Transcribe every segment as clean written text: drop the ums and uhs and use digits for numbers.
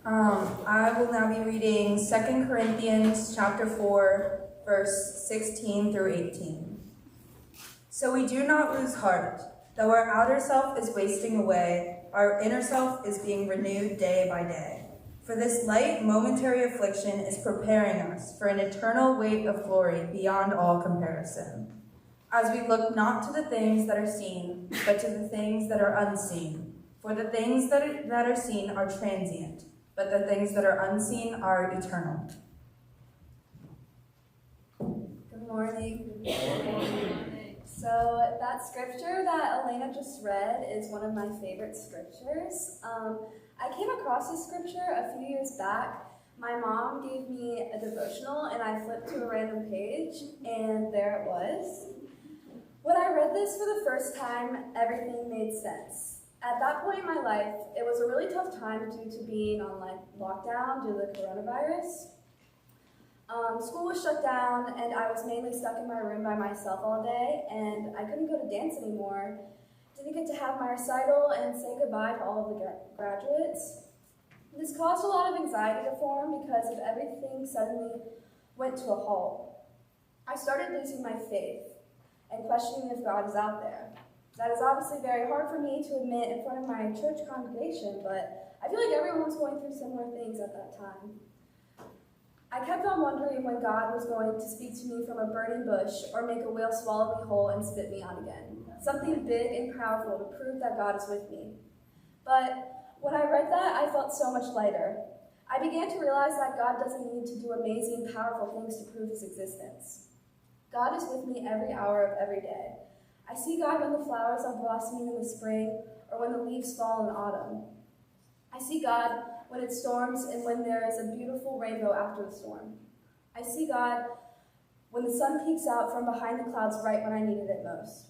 I will now be reading 2 Corinthians chapter 4, verse 16 through 18. So we do not lose heart. Though our outer self is wasting away, our inner self is being renewed day by day. For this light, momentary affliction is preparing us for an eternal weight of glory beyond all comparison. As we look not to the things that are seen, but to the things that are unseen. For the things that are seen are transient, but the things that are unseen are eternal. Good morning. Good morning. So that scripture that Elena just read is one of my favorite scriptures. I came across this scripture a few years back. My mom gave me a devotional and I flipped to a random page and there it was. When I read this for the first time, everything made sense. At that point in my life, it was a really tough time due to being on lockdown due to the coronavirus. School was shut down and I was mainly stuck in my room by myself all day and I couldn't go to dance anymore. Didn't get to have my recital and say goodbye to all of the graduates. This caused a lot of anxiety to form because of everything suddenly went to a halt. I started losing my faith and questioning if God is out there. That is obviously very hard for me to admit in front of my church congregation, but I feel like everyone was going through similar things at that time. I kept on wondering when God was going to speak to me from a burning bush or make a whale swallow me whole and spit me out again. Something big and powerful to prove that God is with me. But when I read that, I felt so much lighter. I began to realize that God doesn't need to do amazing, powerful things to prove his existence. God is with me every hour of every day. I see God when the flowers are blossoming in the spring or when the leaves fall in autumn. I see God when it storms and when there is a beautiful rainbow after the storm. I see God when the sun peeks out from behind the clouds right when I needed it most.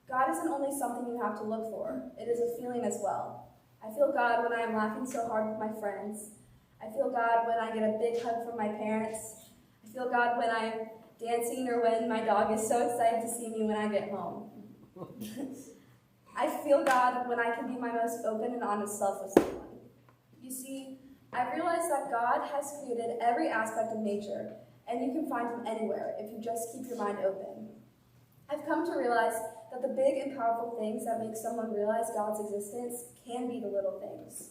God isn't only something you have to look for, it is a feeling as well. I feel God when I am laughing so hard with my friends. I feel God when I get a big hug from my parents. I feel God when I'm dancing or when my dog is so excited to see me when I get home. I feel God when I can be my most open and honest self with someone. You see, I've realized that God has created every aspect of nature, and you can find him anywhere if you just keep your mind open. I've come to realize that the big and powerful things that make someone realize God's existence can be the little things.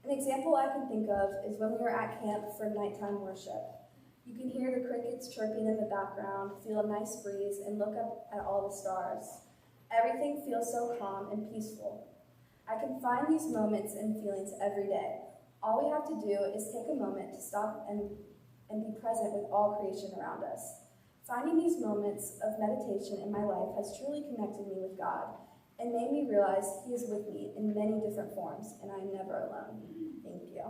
An example I can think of is when we were at camp for nighttime worship. You can hear the crickets chirping in the background, feel a nice breeze, and look up at all the stars. Everything feels so calm and peaceful. I can find these moments and feelings every day. All we have to do is take a moment to stop and be present with all creation around us. Finding these moments of meditation in my life has truly connected me with God and made me realize he is with me in many different forms, and I am never alone. Thank you.